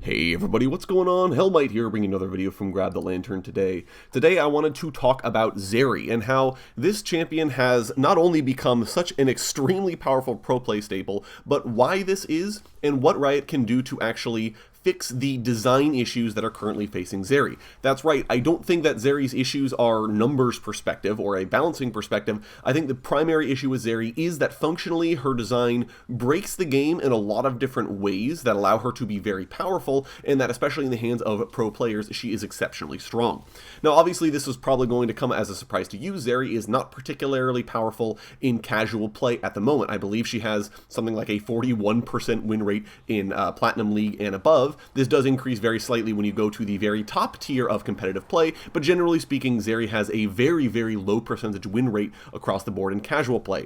Hey everybody, what's going on? Hellmite here, bringing another video from Grab the Lantern today. Today I wanted to talk about Zeri and how this champion has not only become such an extremely powerful pro play staple, but why this is and what Riot can do to actually fix the design issues that are currently facing Zeri. That's right, I don't think that Zeri's issues are numbers perspective or a balancing perspective. I think the primary issue with Zeri is that functionally her design breaks the game in a lot of different ways that allow her to be very powerful, and that especially in the hands of pro players, she is exceptionally strong. Now obviously this is probably going to come as a surprise to you. Zeri is not particularly powerful in casual play at the moment. I believe she has something like a 41% win rate in Platinum League and above. This does increase very slightly when you go to the very top tier of competitive play, but generally speaking, Zeri has a very, very low percentage win rate across the board in casual play.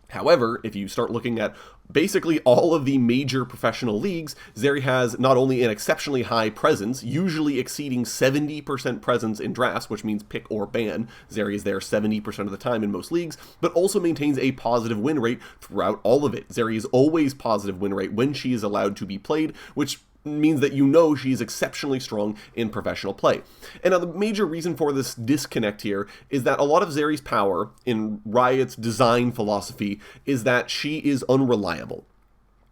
However, if you start looking at basically all of the major professional leagues, Zeri has not only an exceptionally high presence, usually exceeding 70% presence in drafts, which means pick or ban. Zeri is there 70% of the time in most leagues, but also maintains a positive win rate throughout all of it. Zeri is always positive win rate when she is allowed to be played, which means that you know she's exceptionally strong in professional play. And now the major reason for this disconnect here is that a lot of Zeri's power in Riot's design philosophy is that she is unreliable.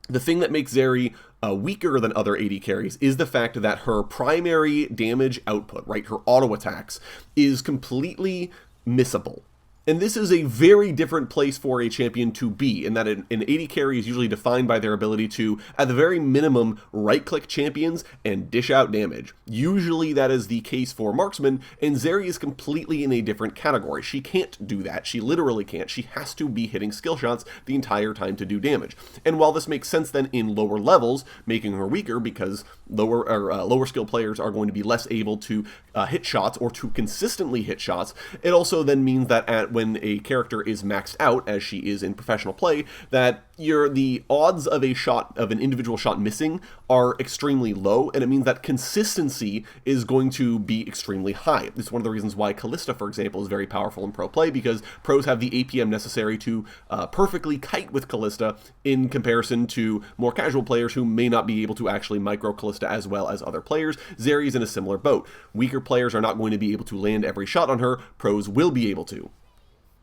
The thing that makes Zeri weaker than other AD carries is the fact that her primary damage output, right, her auto attacks, is completely missable. And this is a very different place for a champion to be, in that an AD carry is usually defined by their ability to, at the very minimum, right-click champions and dish out damage. Usually that is the case for marksmen, and Zeri is completely in a different category. She can't do that. She literally can't. She has to be hitting skill shots the entire time to do damage. And while this makes sense then in lower levels, making her weaker because lower skill players are going to be less able to hit shots or to consistently hit shots, it also then means that when a character is maxed out, as she is in professional play, that the odds of an individual shot missing are extremely low, and it means that consistency is going to be extremely high. This is one of the reasons why Kalista, for example, is very powerful in pro play, because pros have the APM necessary to perfectly kite with Kalista in comparison to more casual players who may not be able to actually micro Kalista as well as other players. Zeri is in a similar boat. Weaker players are not going to be able to land every shot on her. Pros will be able to.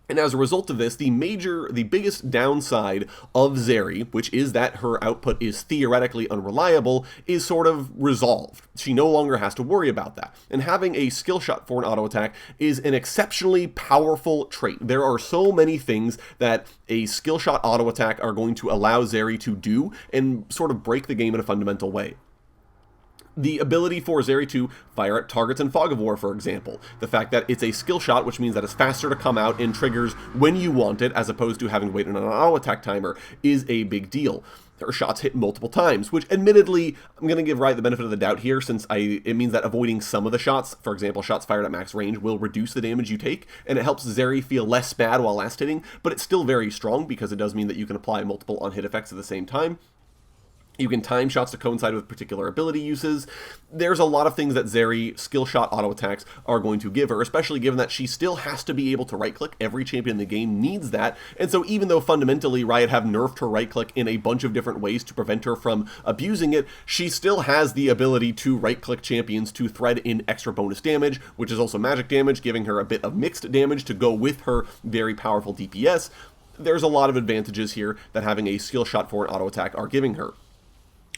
And as a result of this, the biggest downside of Zeri, which is that her output is theoretically unreliable, is sort of resolved. She no longer has to worry about that. And having a skill shot for an auto attack is an exceptionally powerful trait. There are so many things that a skill shot auto attack are going to allow Zeri to do and sort of break the game in a fundamental way. The ability for Zeri to fire at targets in Fog of War, for example. The fact that it's a skill shot, which means that it's faster to come out and triggers when you want it, as opposed to having to wait on an auto attack timer, is a big deal. Her shots hit multiple times, which admittedly, I'm going to give Riot the benefit of the doubt here, since it means that avoiding some of the shots, for example, shots fired at max range, will reduce the damage you take, and it helps Zeri feel less bad while last hitting, but it's still very strong, because it does mean that you can apply multiple on-hit effects at the same time. You can time shots to coincide with particular ability uses. There's a lot of things that Zeri skill shot auto attacks are going to give her, especially given that she still has to be able to right click. Every champion in the game needs that. And so even though fundamentally Riot have nerfed her right click in a bunch of different ways to prevent her from abusing it, she still has the ability to right click champions to thread in extra bonus damage, which is also magic damage, giving her a bit of mixed damage to go with her very powerful DPS. There's a lot of advantages here that having a skill shot for an auto attack are giving her.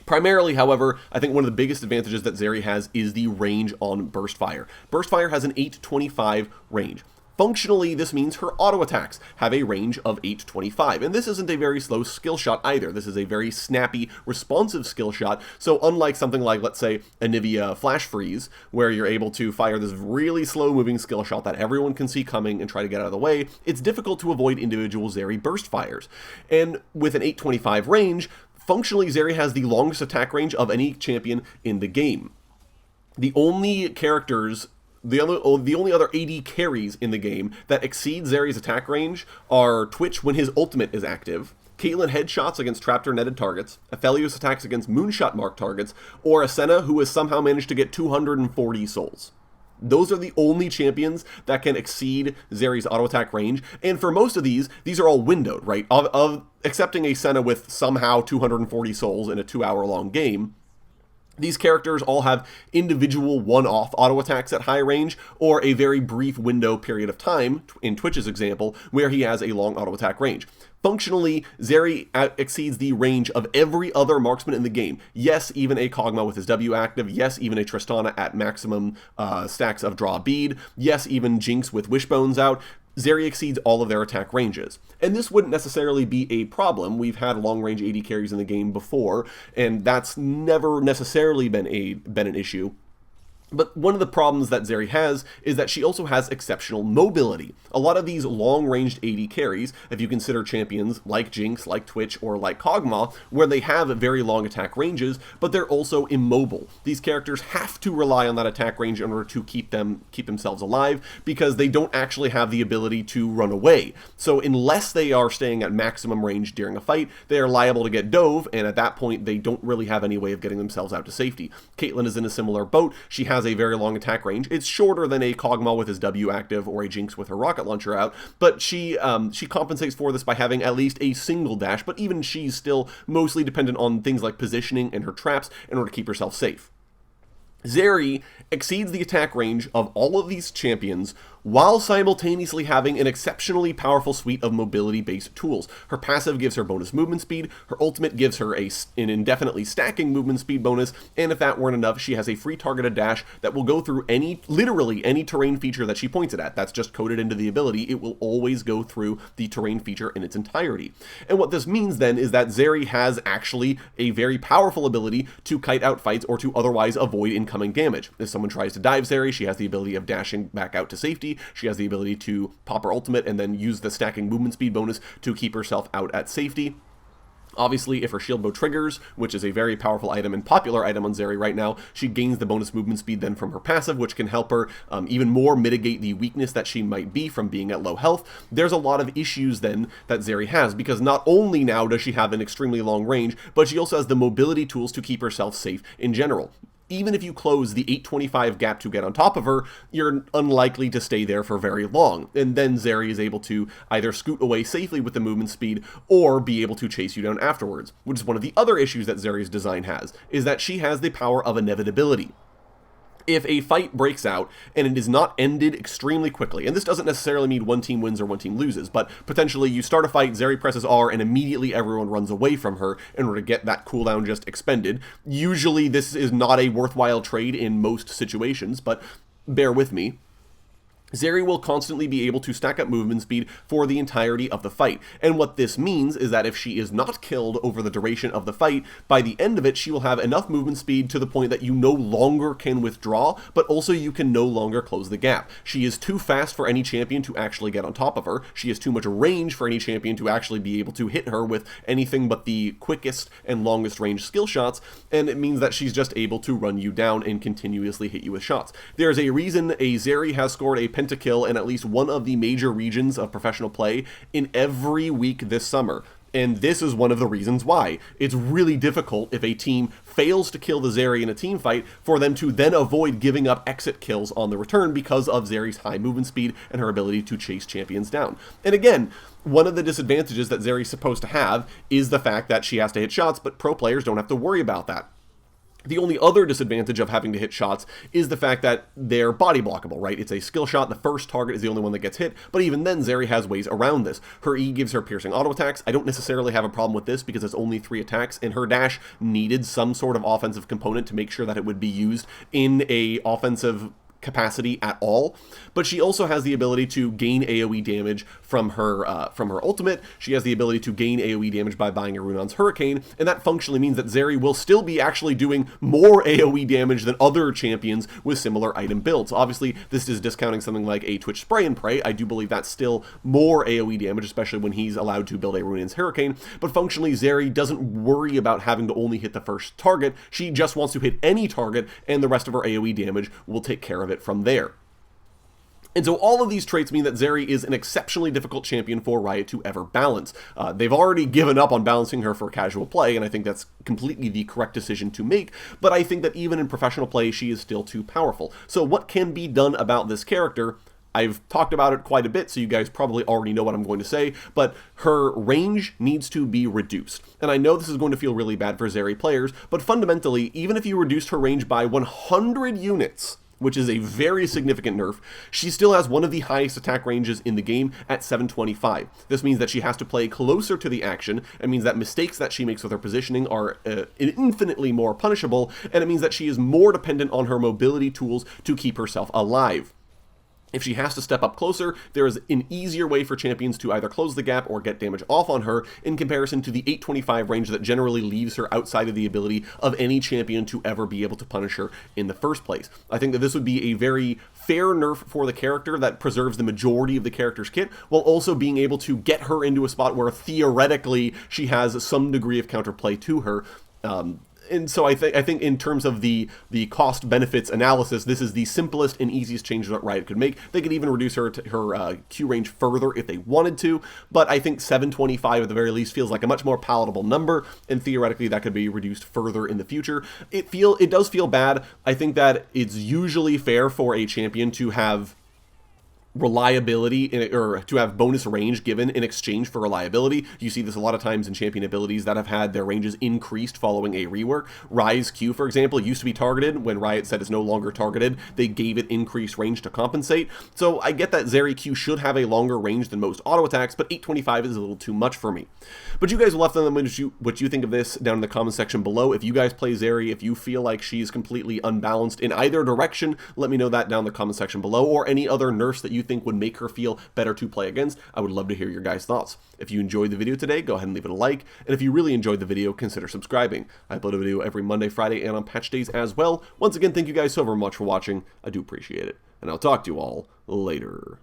Primarily, however, I think one of the biggest advantages that Zeri has is the range on Burst Fire. Burst Fire has an 825 range. Functionally, this means her auto attacks have a range of 825, and this isn't a very slow skill shot either. This is a very snappy, responsive skill shot, so unlike something like, let's say, Anivia Flash Freeze, where you're able to fire this really slow-moving skill shot that everyone can see coming and try to get out of the way, it's difficult to avoid individual Zeri burst fires. And with an 825 range, functionally, Zeri has the longest attack range of any champion in the game. The only only other AD carries in the game that exceed Zeri's attack range are Twitch when his ultimate is active, Caitlyn headshots against trapped or netted targets, Aphelios attacks against moonshot marked targets, or Ascena, who has somehow managed to get 240 souls. Those are the only champions that can exceed Zeri's auto attack range, and for most of these are all windowed, right? Of accepting a Senna with somehow 240 souls in a 2-hour long game, These characters all have individual one-off auto attacks at high range, or a very brief window period of time, in Twitch's example, where he has a long auto attack range. Functionally, Zeri exceeds the range of every other marksman in the game. Yes, even a Kog'Maw with his W active. Yes, even a Tristana at maximum stacks of draw bead. Yes, even Jinx with Wishbones out. Zeri exceeds all of their attack ranges. And this wouldn't necessarily be a problem. We've had long-range AD carries in the game before, and that's never necessarily been an issue. But one of the problems that Zeri has is that she also has exceptional mobility. A lot of these long-ranged AD carries, if you consider champions like Jinx, like Twitch, or like Kog'Maw, where they have very long attack ranges, but they're also immobile. These characters have to rely on that attack range in order to keep themselves alive, because they don't actually have the ability to run away. So unless they are staying at maximum range during a fight, they are liable to get dove, and at that point they don't really have any way of getting themselves out to safety. Caitlyn is in a similar boat. She has a very long attack range. It's shorter than a Kog'Maw with his W active or a Jinx with her rocket launcher out, but she compensates for this by having at least a single dash, but even she's still mostly dependent on things like positioning and her traps in order to keep herself safe. Zeri exceeds the attack range of all of these champions while simultaneously having an exceptionally powerful suite of mobility-based tools. Her passive gives her bonus movement speed, her ultimate gives her an indefinitely stacking movement speed bonus, and if that weren't enough, she has a free targeted dash that will go through literally any terrain feature that she points it at. That's just coded into the ability. It will always go through the terrain feature in its entirety. And what this means then is that Zeri has actually a very powerful ability to kite out fights or to otherwise avoid incoming damage. If someone tries to dive Zeri, she has the ability of dashing back out to safety. She has the ability to pop her ultimate and then use the stacking movement speed bonus to keep herself out at safety. Obviously, if her shield bow triggers, which is a very powerful item and popular item on Zeri right now, she gains the bonus movement speed then from her passive, which can help her even more mitigate the weakness that she might be from being at low health. There's a lot of issues then that Zeri has, because not only now does she have an extremely long range, but she also has the mobility tools to keep herself safe in general. Even if you close the 825 gap to get on top of her, you're unlikely to stay there for very long. And then Zeri is able to either scoot away safely with the movement speed or be able to chase you down afterwards, which is one of the other issues that Zeri's design has, is that she has the power of inevitability. If a fight breaks out and it is not ended extremely quickly, and this doesn't necessarily mean one team wins or one team loses, but potentially you start a fight, Zeri presses R, and immediately everyone runs away from her in order to get that cooldown just expended. Usually this is not a worthwhile trade in most situations, but bear with me. Zeri will constantly be able to stack up movement speed for the entirety of the fight, and what this means is that if she is not killed over the duration of the fight, by the end of it she will have enough movement speed to the point that you no longer can withdraw, but also you can no longer close the gap. She is too fast for any champion to actually get on top of her, she has too much range for any champion to actually be able to hit her with anything but the quickest and longest range skill shots, and it means that she's just able to run you down and continuously hit you with shots. There's a reason a Zeri has scored a pentakill in at least one of the major regions of professional play in every week this summer. And this is one of the reasons why. It's really difficult if a team fails to kill the Zeri in a team fight for them to then avoid giving up exit kills on the return because of Zeri's high movement speed and her ability to chase champions down. And again, one of the disadvantages that Zeri's supposed to have is the fact that she has to hit shots, but pro players don't have to worry about that. The only other disadvantage of having to hit shots is the fact that they're body blockable, right? It's a skill shot, the first target is the only one that gets hit, but even then Zeri has ways around this. Her E gives her piercing auto attacks. I don't necessarily have a problem with this because it's only 3 attacks, and her dash needed some sort of offensive component to make sure that it would be used in a offensive capacity at all, but she also has the ability to gain AoE damage from her ultimate. She has the ability to gain AoE damage by buying a Runon's Hurricane, and that functionally means that Zeri will still be actually doing more AoE damage than other champions with similar item builds. Obviously, this is discounting something like a Twitch Spray and Pray. I do believe that's still more AoE damage, especially when he's allowed to build a Runon's Hurricane, but functionally Zeri doesn't worry about having to only hit the first target. She just wants to hit any target, and the rest of her AoE damage will take care of it from there. And so all of these traits mean that Zeri is an exceptionally difficult champion for Riot to ever balance. They've already given up on balancing her for casual play, and I think that's completely the correct decision to make, but I think that even in professional play, she is still too powerful. So what can be done about this character? I've talked about it quite a bit, so you guys probably already know what I'm going to say, but her range needs to be reduced. And I know this is going to feel really bad for Zeri players, but fundamentally, even if you reduced her range by 100 units, which is a very significant nerf, she still has one of the highest attack ranges in the game at 725. This means that she has to play closer to the action. It means that mistakes that she makes with her positioning are infinitely more punishable, and it means that she is more dependent on her mobility tools to keep herself alive. If she has to step up closer, there is an easier way for champions to either close the gap or get damage off on her in comparison to the 825 range that generally leaves her outside of the ability of any champion to ever be able to punish her in the first place. I think that this would be a very fair nerf for the character that preserves the majority of the character's kit, while also being able to get her into a spot where theoretically she has some degree of counterplay to her. And so I think in terms of the cost benefits analysis, this is the simplest and easiest change that Riot could make. They could even reduce her Q range further if they wanted to, but I think 725 at the very least feels like a much more palatable number, and theoretically that could be reduced further in the future. It does feel bad. I think that it's usually fair for a champion to have reliability or to have bonus range given in exchange for reliability. You see this a lot of times in champion abilities that have had their ranges increased following a rework. Rise Q, for example, used to be targeted. When Riot said it's no longer targeted, they gave it increased range to compensate. So I get that Zeri Q should have a longer range than most auto attacks, but 825 is a little too much for me. But you guys will have to let me know what you think of this down in the comment section below. If you guys play Zeri, if you feel like she's completely unbalanced in either direction, let me know that down in the comment section below, or any other nerfs that you think would make her feel better to play against. I would love to hear your guys' thoughts. If you enjoyed the video today, go ahead and leave it a like, and if you really enjoyed the video, consider subscribing. I upload a video every Monday, Friday, and on patch days as well. Once again, thank you guys so very much for watching. I do appreciate it, and I'll talk to you all later.